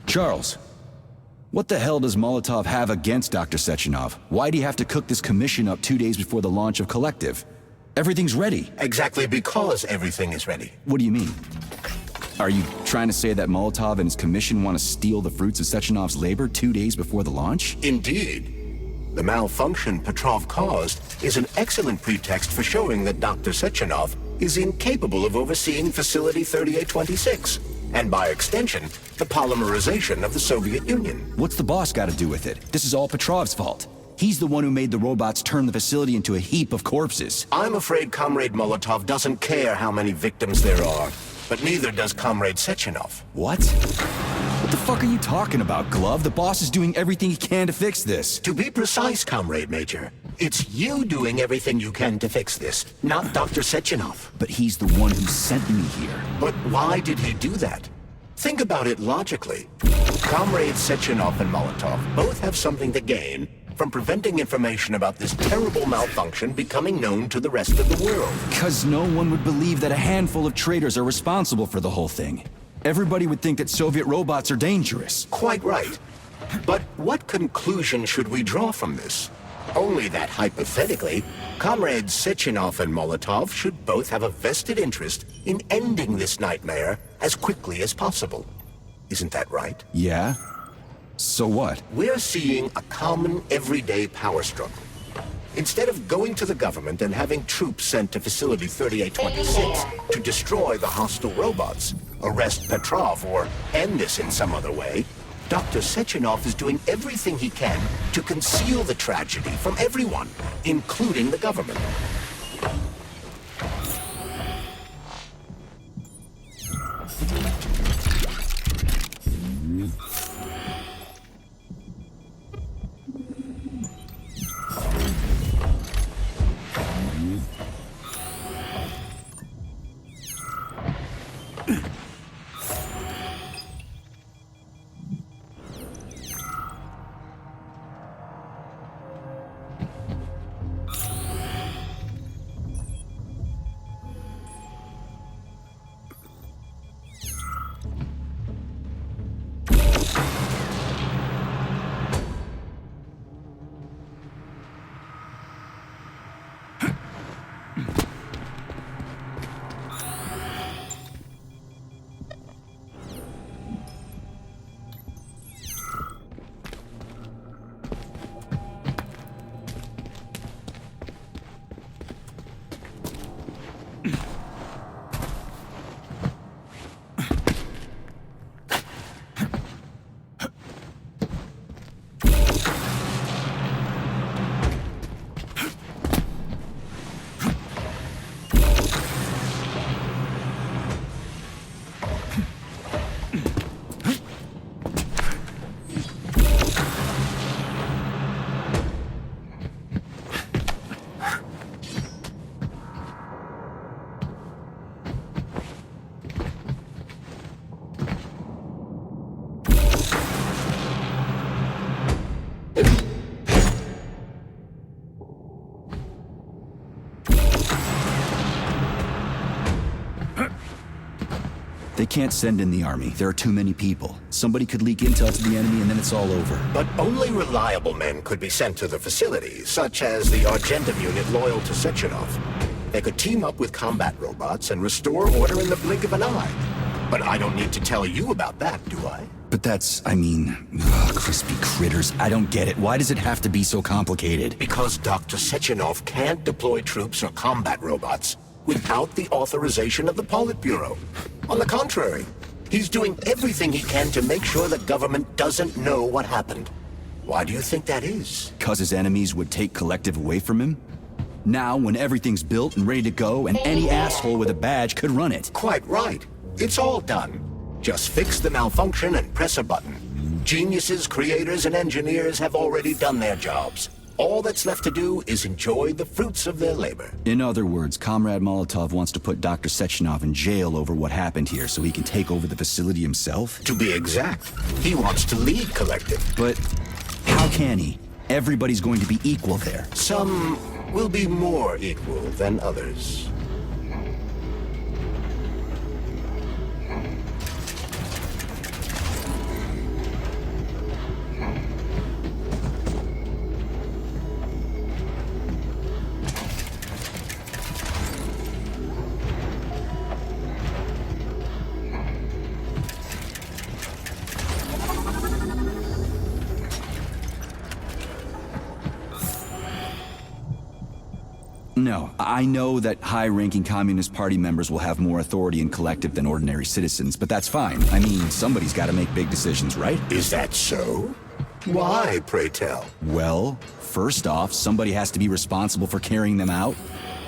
Charles, what the hell does Molotov have against Dr. Sechenov? Why'd he have to cook this commission up 2 days before the launch of Collective? Everything's ready. Exactly because everything is ready. What do you mean? Are you trying to say that Molotov and his commission want to steal the fruits of Sechenov's labor 2 days before the launch? Indeed. The malfunction Petrov caused is an excellent pretext for showing that Dr. Sechenov is incapable of overseeing Facility 3826, and by extension, the polymerization of the Soviet Union. What's the boss got to do with it? This is all Petrov's fault. He's the one who made the robots turn the facility into a heap of corpses. I'm afraid Comrade Molotov doesn't care how many victims there are, but neither does Comrade Sechenov. What? What the fuck are you talking about, Glove? The boss is doing everything he can to fix this. To be precise, Comrade Major, it's you doing everything you can to fix this, not Dr. Sechenov. But he's the one who sent me here. But why did he do that? Think about it logically. Comrades Sechenov and Molotov both have something to gain from preventing information about this terrible malfunction becoming known to the rest of the world. Because no one would believe that a handful of traitors are responsible for the whole thing. Everybody would think that Soviet robots are dangerous. Quite right. But what conclusion should we draw from this? Only that hypothetically, Comrades Sechenov and Molotov should both have a vested interest in ending this nightmare as quickly as possible. Isn't that right? Yeah? So what? We're seeing a common everyday power struggle. Instead of going to the government and having troops sent to Facility 3826 to destroy the hostile robots, arrest Petrov, or end this in some other way, Dr. Sechenov is doing everything he can to conceal the tragedy from everyone, including the government. They can't send in the army. There are too many people. Somebody could leak intel to the enemy and then it's all over. But only reliable men could be sent to the facility, such as the Argentum unit loyal to Sechenov. They could team up with combat robots and restore order in the blink of an eye. But I don't need to tell you about that, do I? But that's, crispy critters. I don't get it. Why does it have to be so complicated? Because Dr. Sechenov can't deploy troops or combat robots without the authorization of the Politburo. On the contrary, he's doing everything he can to make sure the government doesn't know what happened. Why do you think that is? Because his enemies would take Collective away from him? Now, when everything's built and ready to go, and any asshole with a badge could run it. Quite right. It's all done. Just fix the malfunction and press a button. Geniuses, creators, and engineers have already done their jobs. All that's left to do is enjoy the fruits of their labor. In other words, Comrade Molotov wants to put Dr. Sechenov in jail over what happened here so he can take over the facility himself? To be exact, he wants to lead Collective. But how can he? Everybody's going to be equal there. Some will be more equal than others. No, I know that high-ranking Communist Party members will have more authority in Collective than ordinary citizens, but that's fine. I mean, somebody's got to make big decisions, right? Is that so? Why, pray tell? Well, first off, somebody has to be responsible for carrying them out.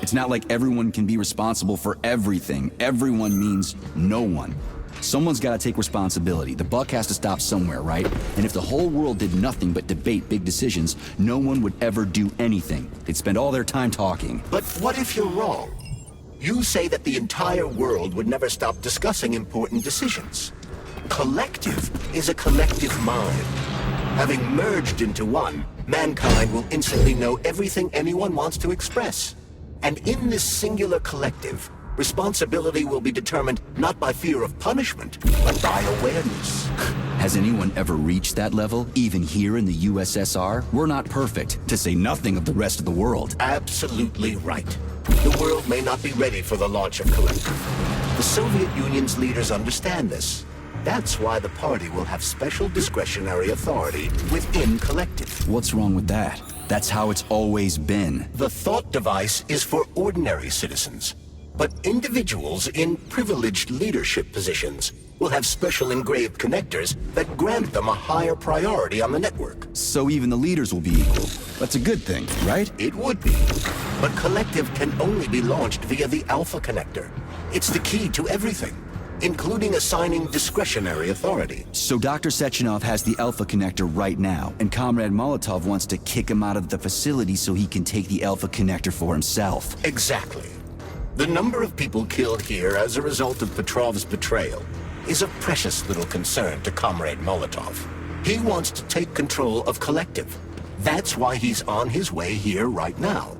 It's not like everyone can be responsible for everything. Everyone means no one. Someone's got to take responsibility. The buck has to stop somewhere, right? And if the whole world did nothing but debate big decisions, no one would ever do anything. They'd spend all their time talking. But what if you're wrong? You say that the entire world would never stop discussing important decisions. Collective is a collective mind. Having merged into one, mankind will instantly know everything anyone wants to express. And in this singular collective, responsibility will be determined not by fear of punishment, but by awareness. Has anyone ever reached that level, even here in the USSR? We're not perfect, to say nothing of the rest of the world. Absolutely right. The world may not be ready for the launch of Collective. The Soviet Union's leaders understand this. That's why the party will have special discretionary authority within Collective. What's wrong with that? That's how it's always been. The thought device is for ordinary citizens. But individuals in privileged leadership positions will have special engraved connectors that grant them a higher priority on the network. So even the leaders will be equal. That's a good thing, right? It would be. But Collective can only be launched via the Alpha connector. It's the key to everything, including assigning discretionary authority. So Dr. Sechenov has the Alpha connector right now, and Comrade Molotov wants to kick him out of the facility so he can take the Alpha connector for himself. Exactly. The number of people killed here as a result of Petrov's betrayal is a precious little concern to Comrade Molotov. He wants to take control of Collective. That's why he's on his way here right now.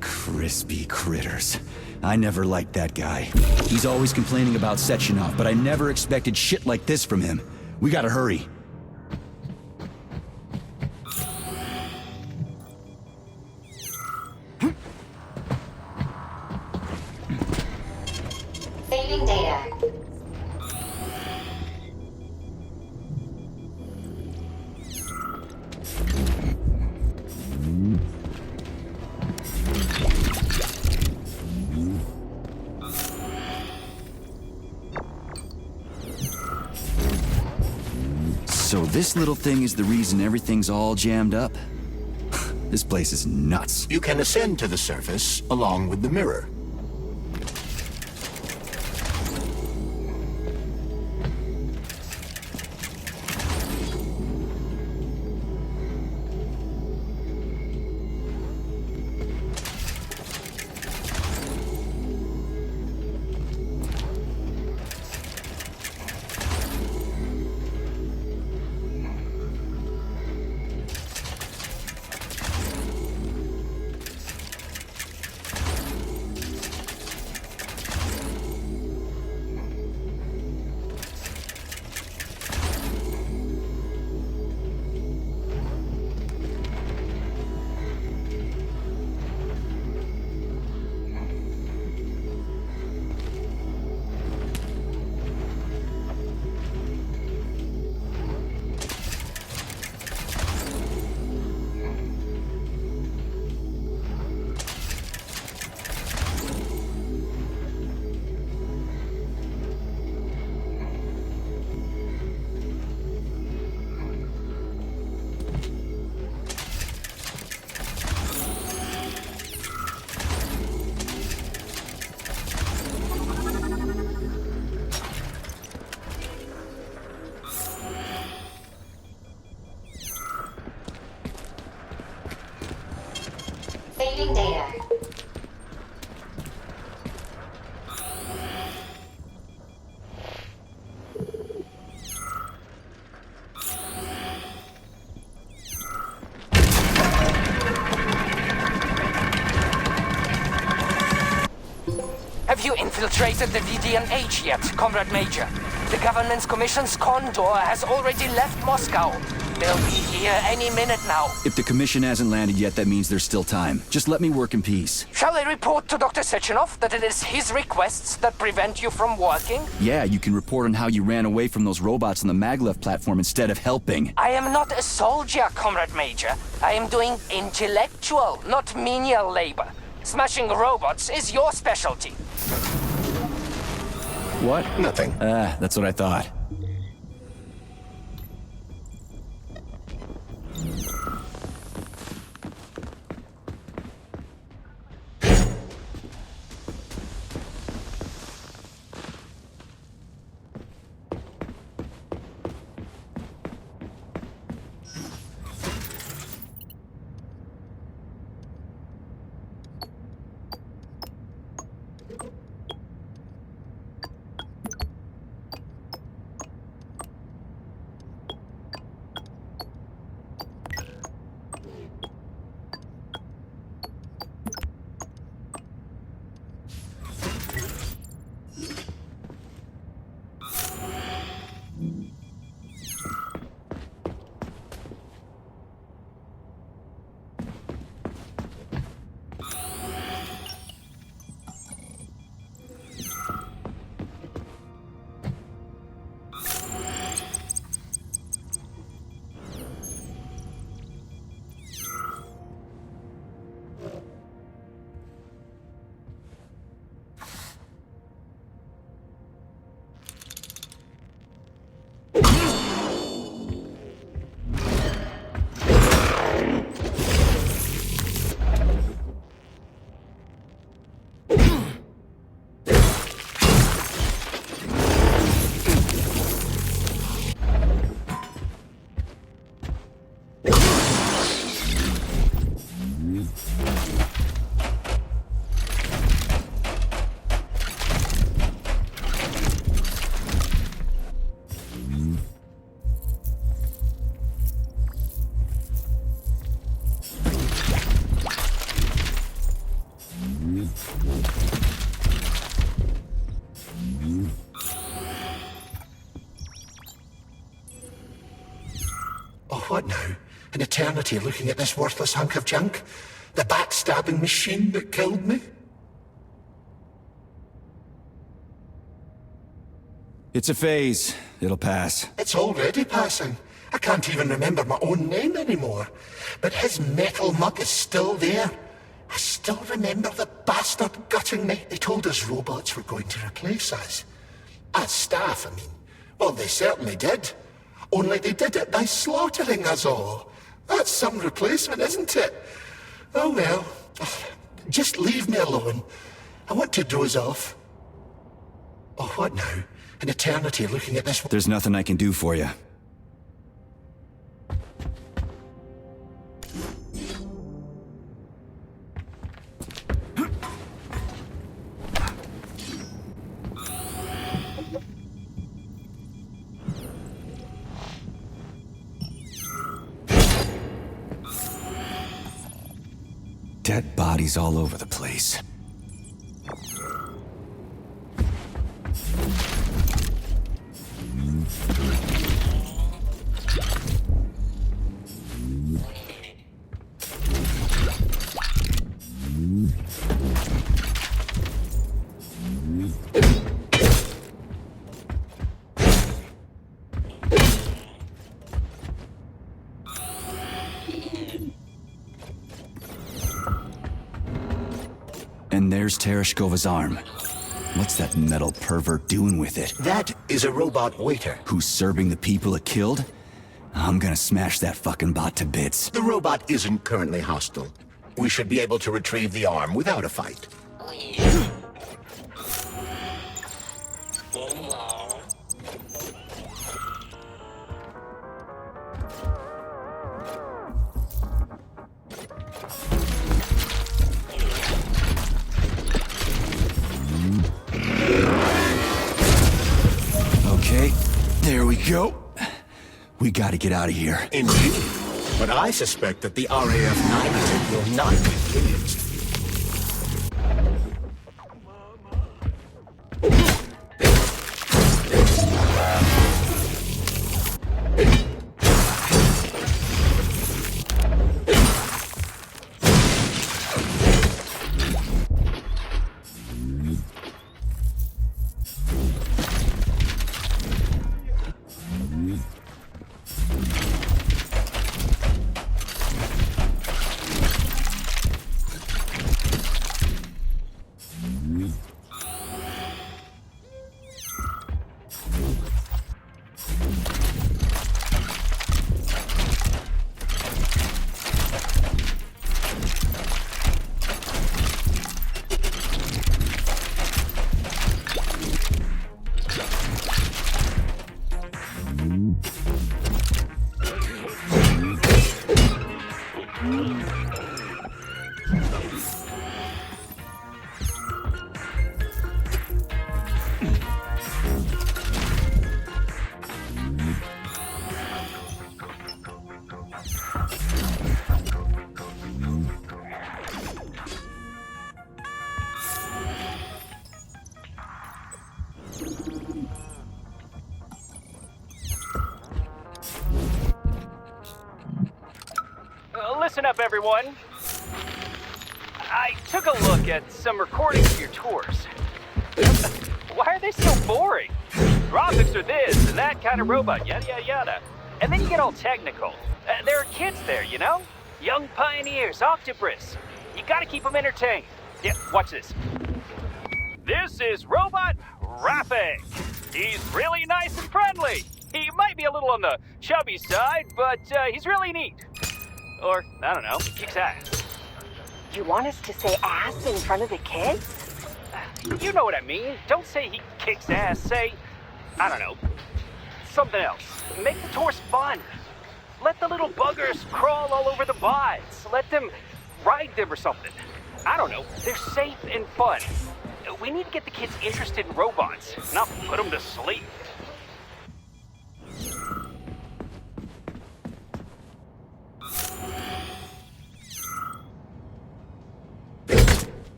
Crispy critters. I never liked that guy. He's always complaining about Sechenov, but I never expected shit like this from him. We gotta hurry. Saving data. So this little thing is the reason everything's all jammed up? This place is nuts. You can ascend to the surface along with the mirror. Saving data. Have you infiltrated the VDNH yet, Comrade Major? The government's commission's Condor has already left Moscow. They'll be here any minute now. If the commission hasn't landed yet, that means there's still time. Just let me work in peace. Shall I report to Dr. Sechenov that it is his requests that prevent you from working? Yeah, you can report on how you ran away from those robots on the maglev platform instead of helping. I am not a soldier, Comrade Major. I am doing intellectual, not menial labor. Smashing robots is your specialty. What? Nothing. That's what I thought. Oh, what now? An eternity looking at this worthless hunk of junk? The backstabbing machine that killed me? It's a phase. It'll pass. It's already passing. I can't even remember my own name anymore. But his metal mug is still there. I still remember the bastard gutting me. They told us robots were going to replace us. As staff, I mean. Well, they certainly did. Only they did it by slaughtering us all. That's some replacement, isn't it? Oh well. Just leave me alone. I want to doze off. Oh, what now? An eternity looking at this... There's nothing I can do for you. Dead bodies all over the place. And there's Tereshkova's arm. What's that metal pervert doing with it? That is a robot waiter. Who's serving the people it killed? I'm gonna smash that fucking bot to bits. The robot isn't currently hostile. We should be able to retrieve the arm without a fight. Okay, there we go. We gotta get out of here. Indeed. But I suspect that the RAF 9 will not be pleased. up, everyone. I took a look at some recordings of your tours. Why are they so boring? Graphics are this and that kind of robot, yada yada yada. And then you get all technical. There are kids there, you know? Young pioneers, octopus. You gotta keep them entertained. Yeah, watch this. This is Robot Raffic. He's really nice and friendly. He might be a little on the chubby side, but he's really neat. Or, I don't know, kicks ass. You want us to say ass in front of the kids? You know what I mean. Don't say he kicks ass. Say, I don't know, something else. Make the tours fun. Let the little buggers crawl all over the bots. Let them ride them or something. I don't know. They're safe and fun. We need to get the kids interested in robots, not put them to sleep.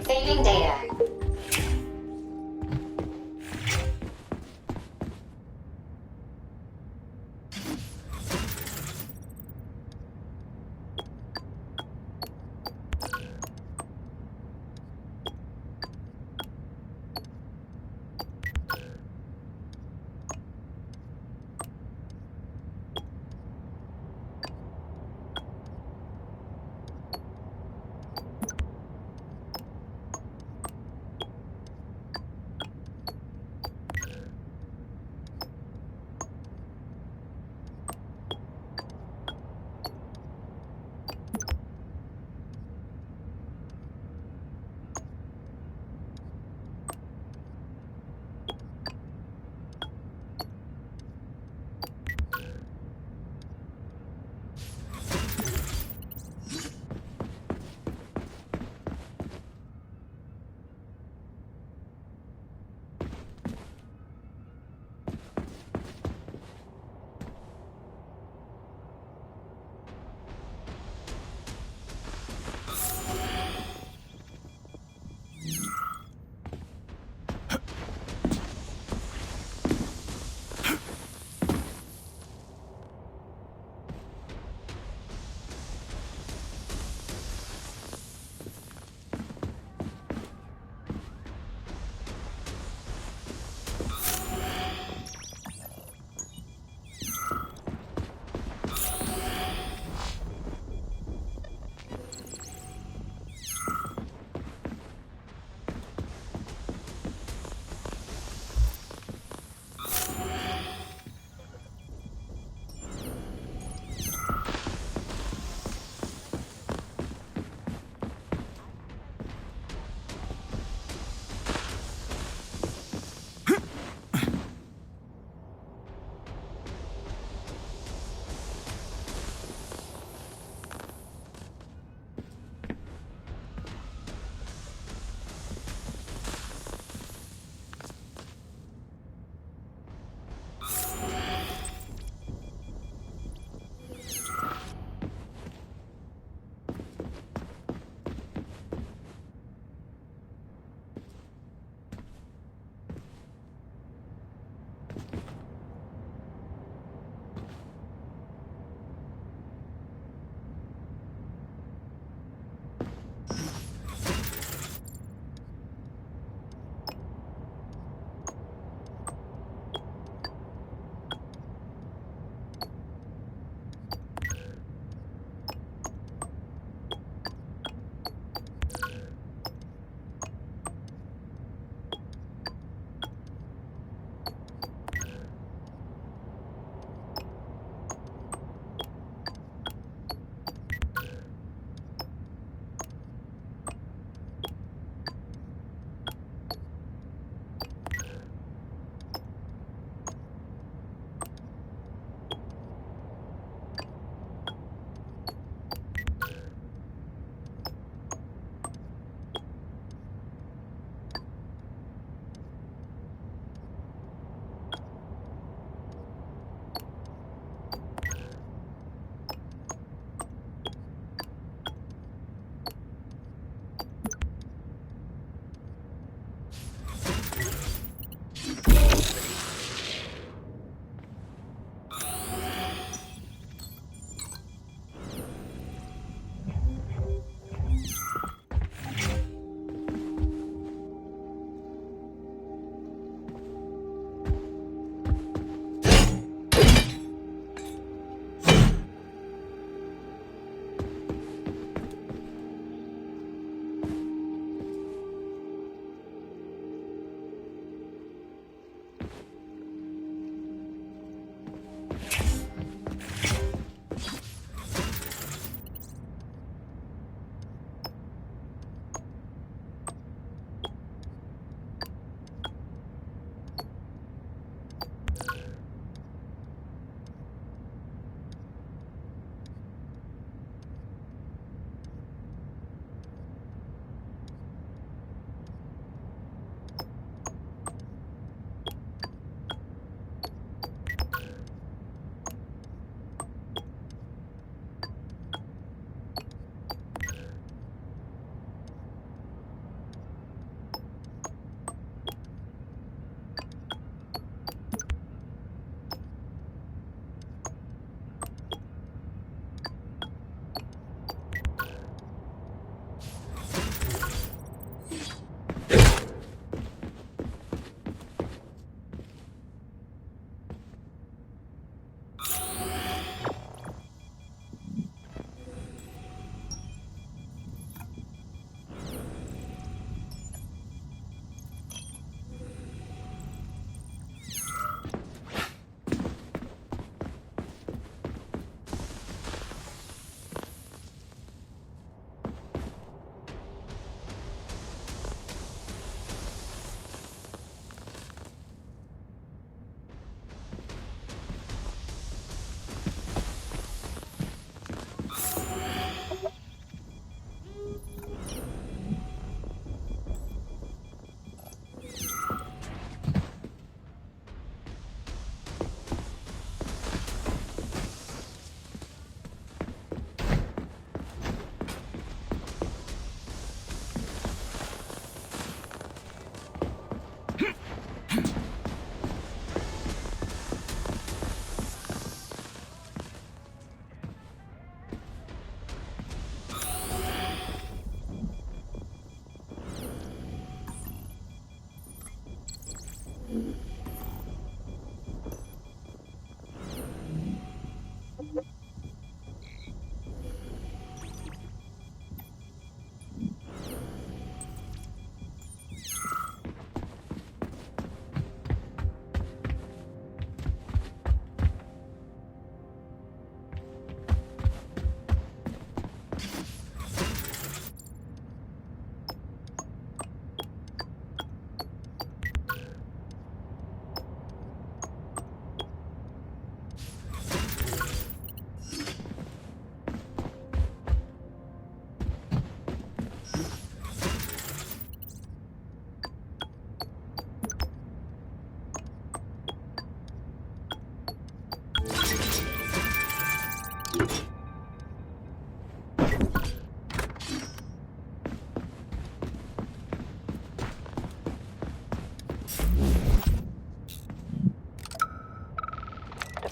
Saving data.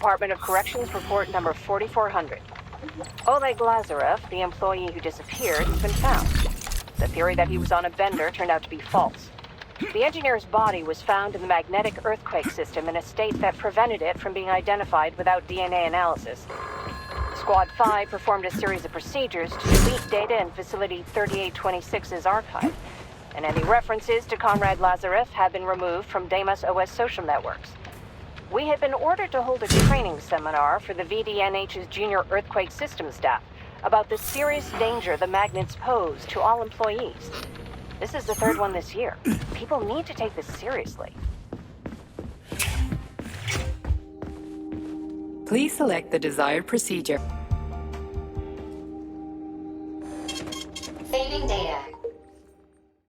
Department of Corrections report number 4400. Oleg Lazarev, the employee who disappeared, has been found. The theory that he was on a bender turned out to be false. The engineer's body was found in the magnetic earthquake system in a state that prevented it from being identified without DNA analysis. Squad 5 performed a series of procedures to delete data in Facility 3826's archive, and any references to Comrade Lazarev have been removed from Deimos OS social networks. We had been ordered to hold a training seminar for the VDNH's junior earthquake system staff about the serious danger the magnets pose to all employees. This is the third one this year. People need to take this seriously. Please select the desired procedure.